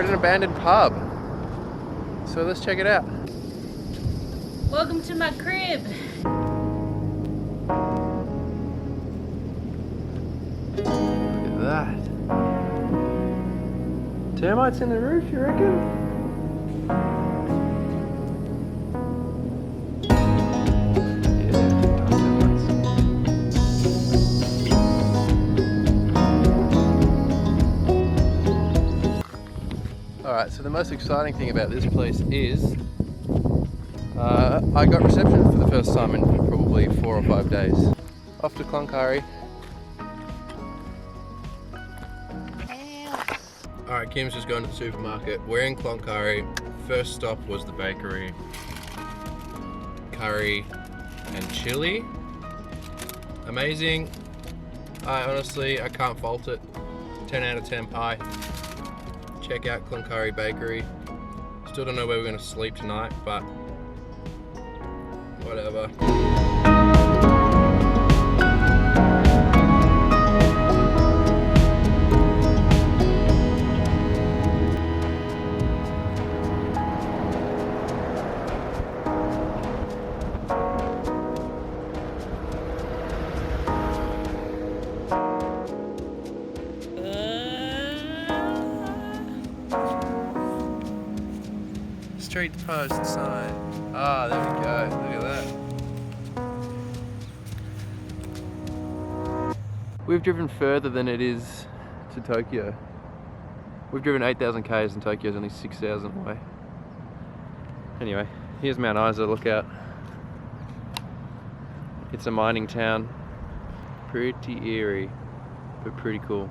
at an abandoned pub. So let's check it out. Welcome to my crib. Look at that. Termites in the roof, you reckon? Alright, so the most exciting thing about this place is I got reception for the first time in probably 4 or 5 days. Off to Cloncurry. Alright, Kim's just going to the supermarket. We're in Cloncurry. First stop was the bakery. Curry and chili. Amazing. I can't fault it. 10 out of 10 pie. Check out Cloncurry Bakery. Still don't know where we're going to sleep tonight, but whatever. Street post sign. Ah, there we go. Look at that. We've driven further than it is to Tokyo. We've driven 8,000 k's and Tokyo's only 6,000 away. Anyway, here's Mount Isa, look out. It's a mining town. Pretty eerie, but pretty cool.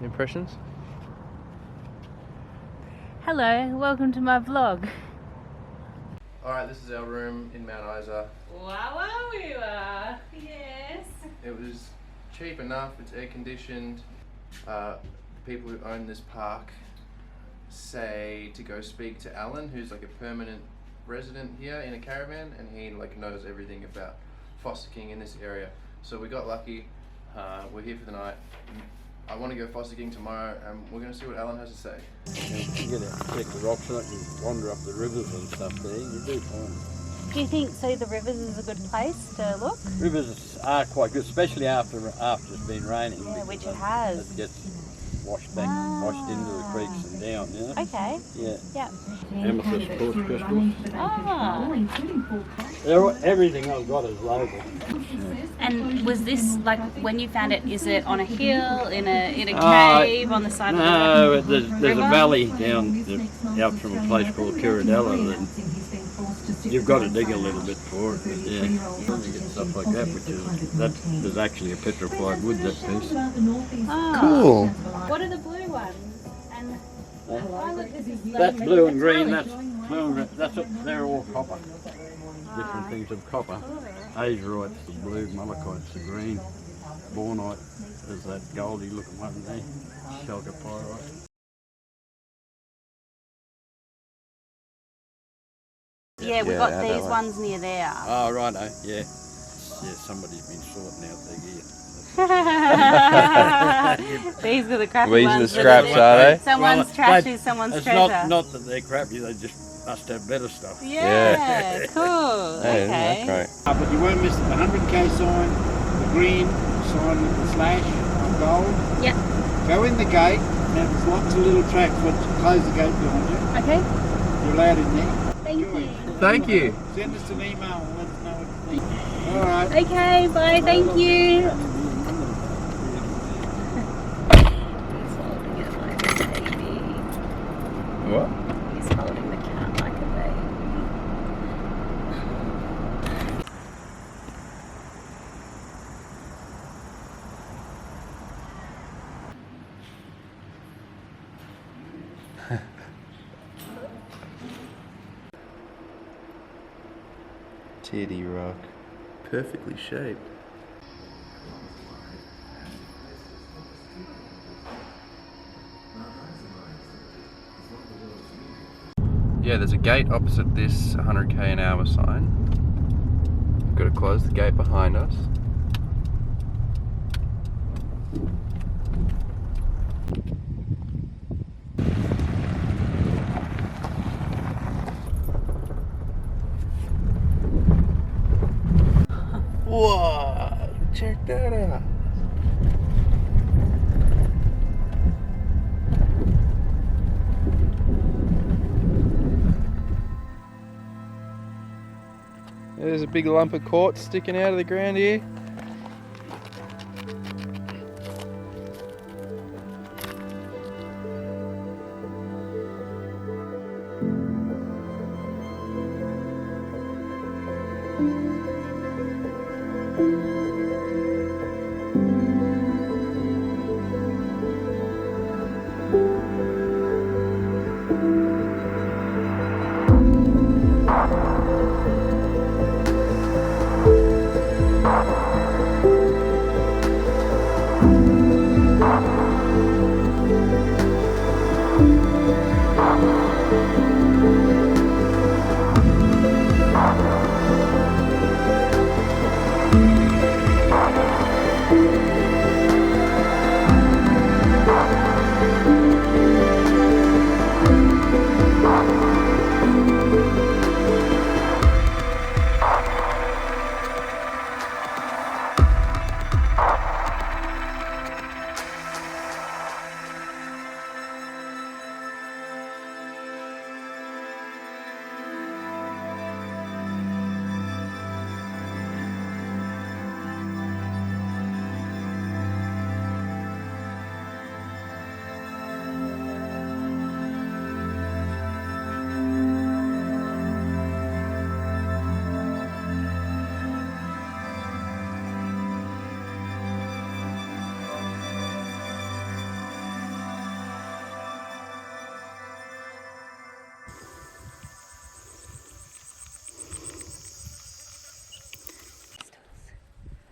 Impressions? Hello, welcome to my vlog. Alright, this is our room in Mount Isa. Wow, we were. Yes. It was cheap enough, it's air conditioned. The people who own this park say to go speak to Alan, who's like a permanent resident here in a caravan, and he like knows everything about Fossicking in this area. So we got lucky, we're here for the night. I want to go Fossicking tomorrow, and we're going to see what Alan has to say. You get out and check the rocks on it and wander up the rivers and stuff there, you do fine. Do you think the rivers is a good place to look? Rivers are quite good, especially after it's been raining. Yeah, which it has. It gets washed back, washed into the creeks and down, you know? Okay. Yeah. Yeah. Amethyst quartz crystals. Ah. Everything I've got is local. And was this, like, when you found it, is it on a hill, in a cave, on the side of the No, there's a valley down out from a place called Curadella. You've got to dig a little bit for it, but yeah, you get stuff like that, that is actually a petrified wood, that piece. Oh. Cool. What are the blue ones? And That's blue and green. That's blue and green. They're all copper. Different things of copper. Azurite's the blue, malachite's the green. Bornite is that goldy looking one there. Chalcopyrite. yeah, we've got these ones near there. Oh, righto, yeah. Yeah, somebody's been sorting out their gear. These are the crappy We're ones. using the scraps, are they? Someone's trashy, someone's it's treasure. not that they're crappy, they just must have better stuff. Yeah, cool. Hey, Okay. that's great. But you won't miss the 100k sign, the green sign with the slash on gold. Yeah. Go in the gate, now there's lots of little tracks, but close the gate behind you. Okay. You're allowed in there. Thank you. Thank you. Send us an email and let us know what you think. Alright. Okay, bye, thank you. What? He's holding the cat like a baby. Titty rock. Perfectly shaped. Yeah, there's a gate opposite this 100k an hour sign. We've got to close the gate behind us. Whoa, check that out. There's a big lump of quartz sticking out of the ground here.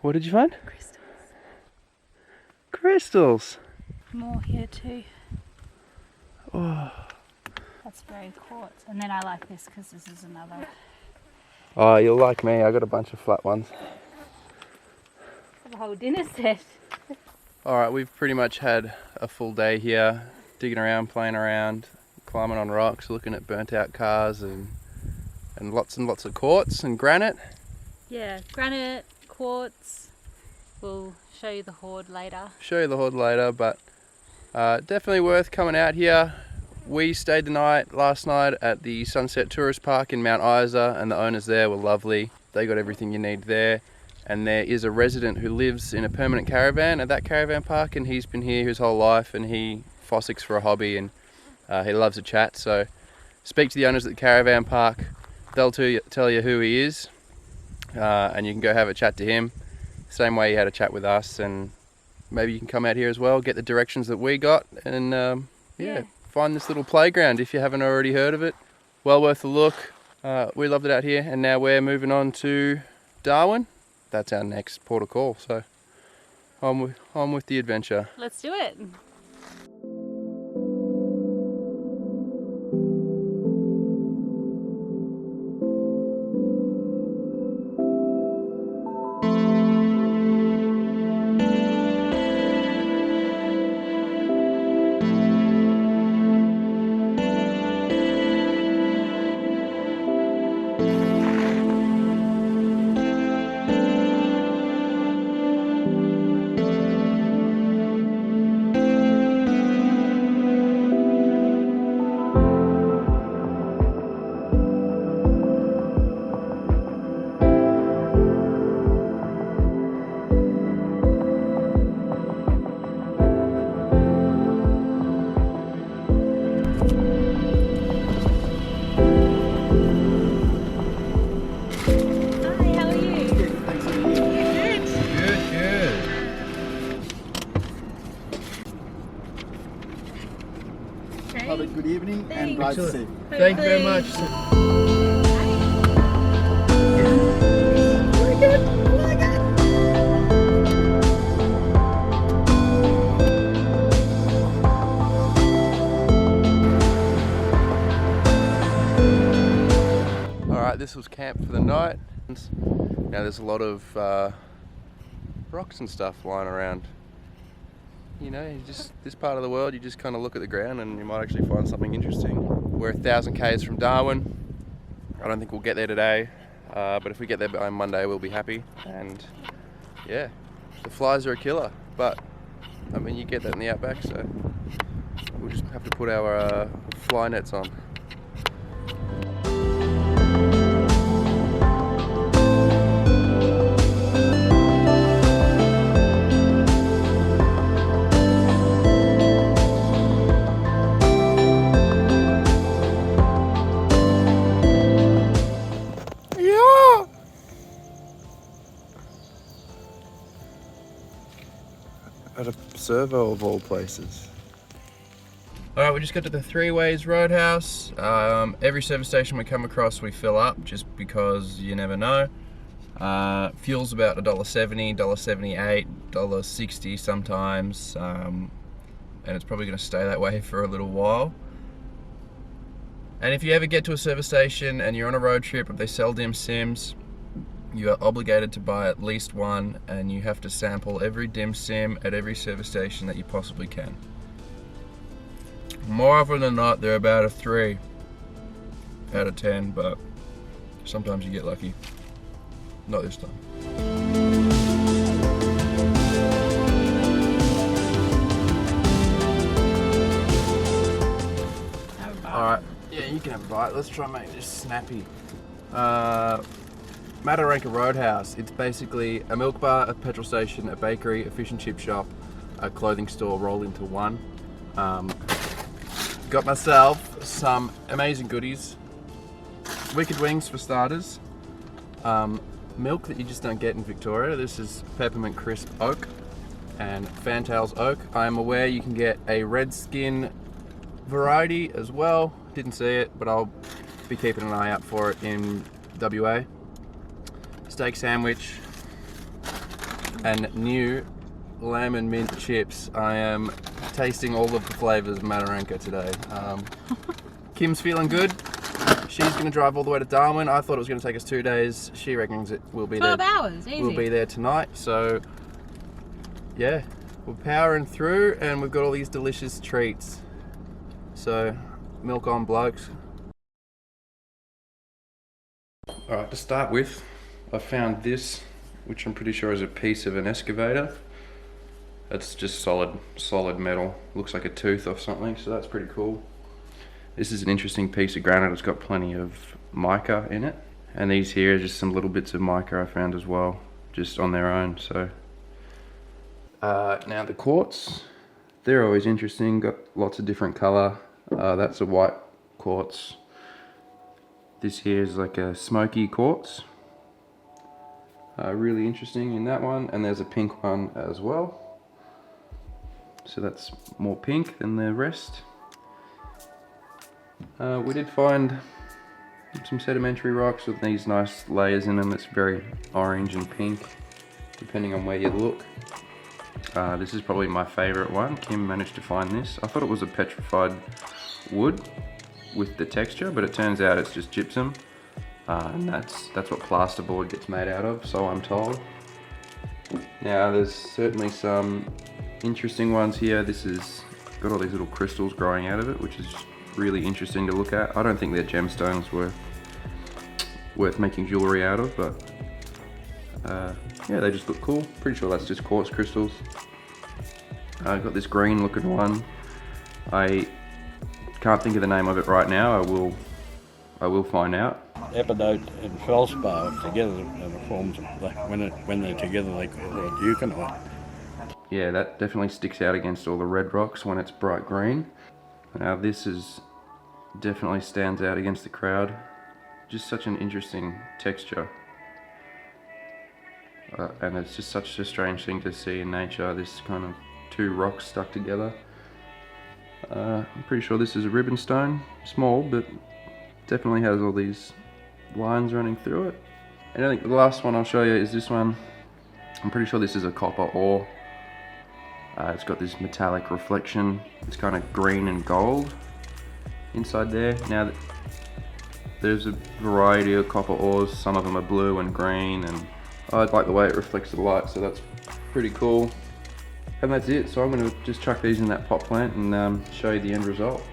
What did you find? Crystals. Crystals. More here too. Oh. That's very quartz. And then I like this because this is another. Oh, you'll like me. I got a bunch of flat ones. Have a whole dinner set. Alright, we've pretty much had a full day here, digging around, playing around, climbing on rocks, looking at burnt out cars and lots of quartz and granite. Yeah, granite, quartz. We'll show you the hoard later. Show you the hoard later, but definitely worth coming out here. We stayed the night last night at the Sunset Tourist Park in Mount Isa, and the owners there were lovely. They got everything you need there. And there is a resident who lives in a permanent caravan at that caravan park, and he's been here his whole life, and he fossicks for a hobby, and he loves to chat. So speak to the owners at the caravan park. They'll tell you who he is, and you can go have a chat to him. Same way you had a chat with us, and maybe you can come out here as well, get the directions that we got, and yeah, find this little playground if you haven't already heard of it. Well worth a look. We loved it out here, and now we're moving on to Darwin. That's our next port of call, so on with the adventure. Let's do it. Have a good evening and drive safe. Thank you very much. Alright, this was camp for the night. Now there's a lot of rocks and stuff lying around. You know, this part of the world, you just kind of look at the ground and you might actually find something interesting. We're 1,000 k's from Darwin. I don't think we'll get there today, but if we get there by Monday, we'll be happy. And yeah, the flies are a killer, but I mean, you get that in the outback, so we'll just have to put our fly nets on. At a servo of all places. Alright, we just got to the Three Ways Roadhouse. Every service station we come across we fill up just because you never know. Fuel's about $1.70, $1.78, $1.60 sometimes, and it's probably going to stay that way for a little while. And if you ever get to a service station and you're on a road trip and they sell dim sims, you are obligated to buy at least one, and you have to sample every dim sim at every service station that you possibly can. More often than not, they're about a 3 out of 10, but sometimes you get lucky. Not this time. Alright, yeah, you can have a bite. Let's try and make this snappy. Mataranka Roadhouse. It's basically a milk bar, a petrol station, a bakery, a fish and chip shop, a clothing store rolled into one. Got myself some amazing goodies. Wicked wings for starters. Milk that you just don't get in Victoria. This is Peppermint Crisp Oak and Fantails Oak. I am aware you can get a red skin variety as well. Didn't see it, but I'll be keeping an eye out for it in WA. Steak sandwich and new lamb and mint chips. I am tasting all of the flavours of Mataranka today. Kim's feeling good. She's going to drive all the way to Darwin. I thought it was going to take us 2 days. She reckons it will be 12 there. hours, easy. We'll be there tonight. So yeah, we're powering through and we've got all these delicious treats. So milk on, blokes. Alright, to start with, I found this, which I'm pretty sure is a piece of an excavator. It's just solid metal. Looks like a tooth or something, so that's pretty cool. This is an interesting piece of granite. It's got plenty of mica in it. And these here are just some little bits of mica I found as well, just on their own. So now the quartz, they're always interesting. Got lots of different color. That's a white quartz. This here is like a smoky quartz. Really interesting in that one, and there's a pink one as well. So that's more pink than the rest. We did find some sedimentary rocks with these nice layers in them. It's very orange and pink, depending on where you look. This is probably my favourite one. Kim managed to find this. I thought it was a petrified wood with the texture, but it turns out it's just gypsum. And that's what plasterboard gets made out of, so I'm told. Now there's certainly some interesting ones here. This is got all these little crystals growing out of it, which is really interesting to look at. I don't think they're gemstones worth making jewellery out of, but yeah, they just look cool. Pretty sure that's just quartz crystals. I've got this green looking one. I can't think of the name of it right now. I will find out. Epidote and feldspar together, it forms, when they're together they call it euconite. Yeah, that definitely sticks out against all the red rocks when it's bright green. Now this is definitely stands out against the crowd. Just such an interesting texture. And it's just such a strange thing to see in nature, this kind of two rocks stuck together. I'm pretty sure this is a ribbon stone, small, but definitely has all these lines running through it. And I think the last one I'll show you is this one. I'm pretty sure this is a copper ore. It's got this metallic reflection. It's kind of green and gold inside there. Now there's a variety of copper ores. Some of them are blue and green, and I like the way it reflects the light, so that's pretty cool. And that's it. So I'm going to just chuck these in that pot plant and show you the end result.